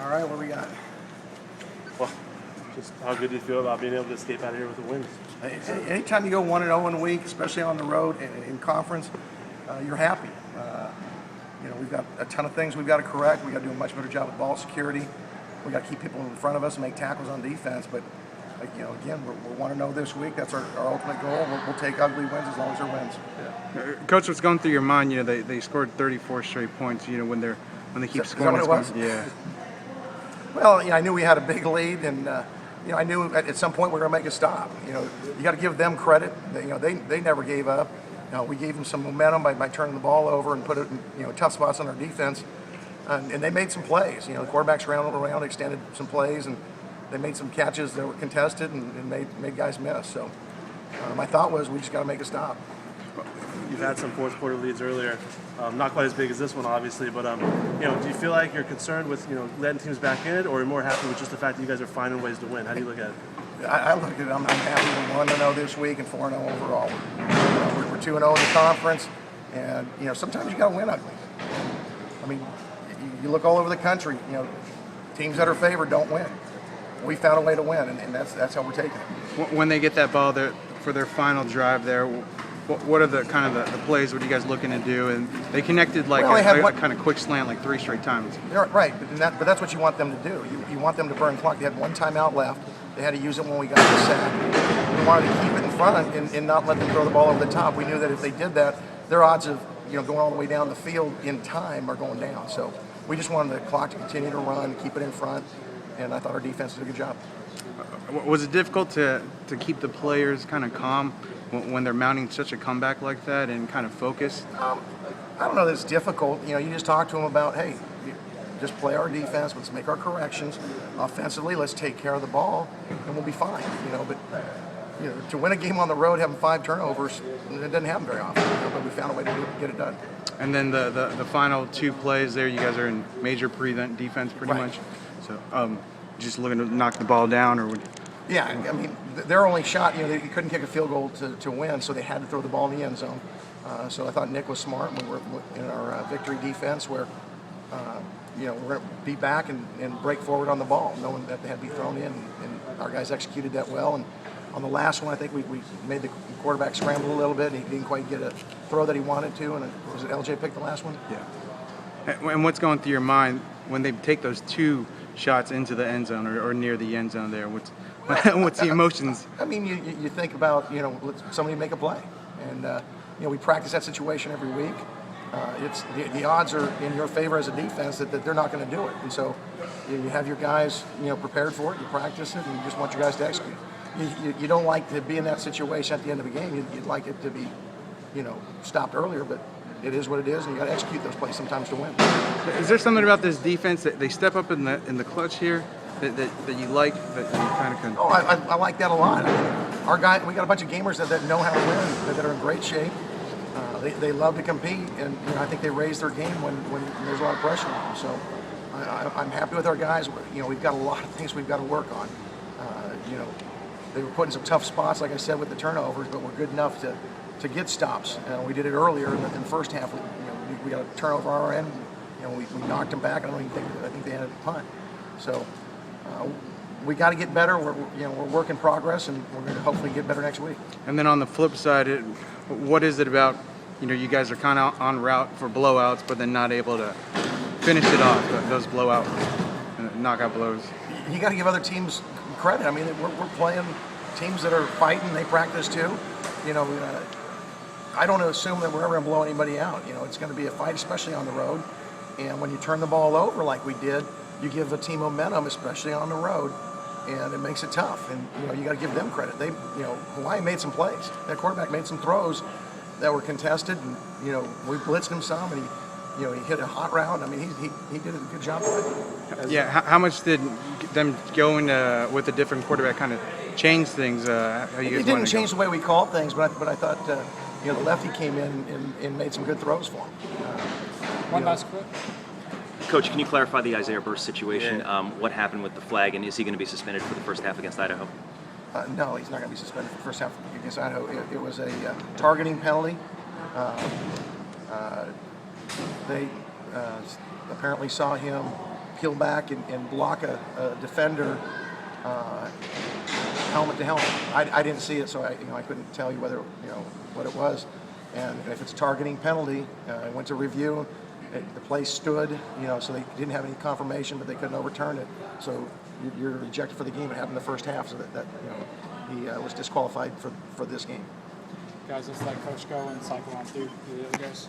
All right, what do we got? Well, just how good do you feel about being able to escape out of here with a win? Anytime you go 1-0 in a week, especially on the road in conference, you're happy. We've got a ton of things we've got to correct. We've got to do a much better job with ball security. We've got to keep people in front of us and make tackles on defense. But, again, we're 1-0 this week. That's our ultimate goal. We'll take ugly wins as long as they're wins. Yeah. Coach, what's going through your mind? They scored 34 straight points. When they keep scoring. Is that what it was? Yeah. Well, I knew we had a big lead, and I knew at some point we were going to make a stop. You got to give them credit. They never gave up. We gave them some momentum by turning the ball over and put it in tough spots on our defense, and they made some plays. The quarterbacks around extended some plays, and they made some catches that were contested and made guys miss. So my thought was we just got to make a stop. You've had some fourth quarter leads earlier, not quite as big as this one, obviously. But do you feel like you're concerned with letting teams back in it, or are you more happy with just the fact that you guys are finding ways to win? How do you look at it? I look at it. I'm happy with 1-0 this week and 4-0 overall. We're 2-0 in the conference, and sometimes you got to win ugly. I mean, you look all over the country. Teams that are favored don't win. We found a way to win, and that's how we're taking it. When they get that ball there for their final drive there, what are the kind of the plays? What are you guys looking to do? And they connected a kind of quick slant like 3 straight times. Right, but that's what you want them to do. You want them to burn clock. They had 1 timeout left. They had to use it when we got the sack. We wanted to keep it in front and not let them throw the ball over the top. We knew that if they did that, their odds of going all the way down the field in time are going down. So we just wanted the clock to continue to run, keep it in front, and I thought our defense did a good job. Was it difficult to keep the players kind of calm when they're mounting such a comeback like that and kind of focused? I don't know that it's difficult. You just talk to them about, hey, just play our defense. Let's make our corrections. Offensively, let's take care of the ball, and we'll be fine. But to win a game on the road, having 5 turnovers, it doesn't happen very often. But we found a way to get it done. And then the final 2 plays there, you guys are in major prevent defense pretty much. So just looking to knock the ball down, or would? Yeah, I mean, their only shot, they couldn't kick a field goal to win, so they had to throw the ball in the end zone. So I thought Nick was smart when we were in our victory defense, where we're going to be back and break forward on the ball, knowing that they had to be thrown in, and our guys executed that well. And on the last one, I think we made the quarterback scramble a little bit, and he didn't quite get a throw that he wanted to. And was it LJ picked the last one? Yeah. And what's going through your mind when they take those 2 shots into the end zone or near the end zone there? What's the emotions? I mean, you think about, let somebody make a play. And, we practice that situation every week. It's the odds are in your favor as a defense that they're not going to do it. And so you have your guys, prepared for it. You practice it, and you just want your guys to execute. You don't like to be in that situation at the end of the game. You'd like it to be, stopped earlier, but it is what it is, and you got to execute those plays sometimes to win. Is there something about this defense that they step up in the clutch here that you like, that you kind of can? Oh, I like that a lot. I mean, our guy, we got a bunch of gamers that know how to win, that are in great shape. They love to compete, and I think they raise their game when there's a lot of pressure on them. So I'm happy with our guys. We've got a lot of things we've got to work on. They were put in some tough spots, like I said, with the turnovers, but we're good enough to get stops. We did it earlier in the first half. We got a turnover on our end. We knocked them back. I think they had a punt. So we got to get better. We're work in progress, and we're going to hopefully get better next week. And then on the flip side, what is it about? You guys are kind of on route for blowouts, but then not able to finish it off. Those blowout, knockout blows. You got to give other teams credit. I mean, we're playing teams that are fighting. They practice too. I don't assume that we're ever going to blow anybody out. It's going to be a fight, especially on the road. And when you turn the ball over like we did, you give the team momentum, especially on the road, and it makes it tough. And you got to give them credit. Hawaii made some plays. That quarterback made some throws that were contested, and we blitzed him some, and he hit a hot route. I mean, he did a good job of it. Yeah. How much did them going with a different quarterback kind of change things? It didn't change the way we called things, but I thought the lefty came in and made some good throws for him. One last quick. Coach, can you clarify the Isaiah Burst situation? What happened with the flag, and is he going to be suspended for the first half against Idaho? No, he's not going to be suspended for the first half against Idaho. It was a targeting penalty. They apparently saw him peel back and block a defender helmet to helmet. I didn't see it, so I couldn't tell you whether what it was. And if it's a targeting penalty, I went to review. The play stood, so they didn't have any confirmation, but they couldn't overturn it. So you're rejected for the game. It happened in the first half, so that he was disqualified for this game. Guys, let's let Coach go and cycle on through the other guys.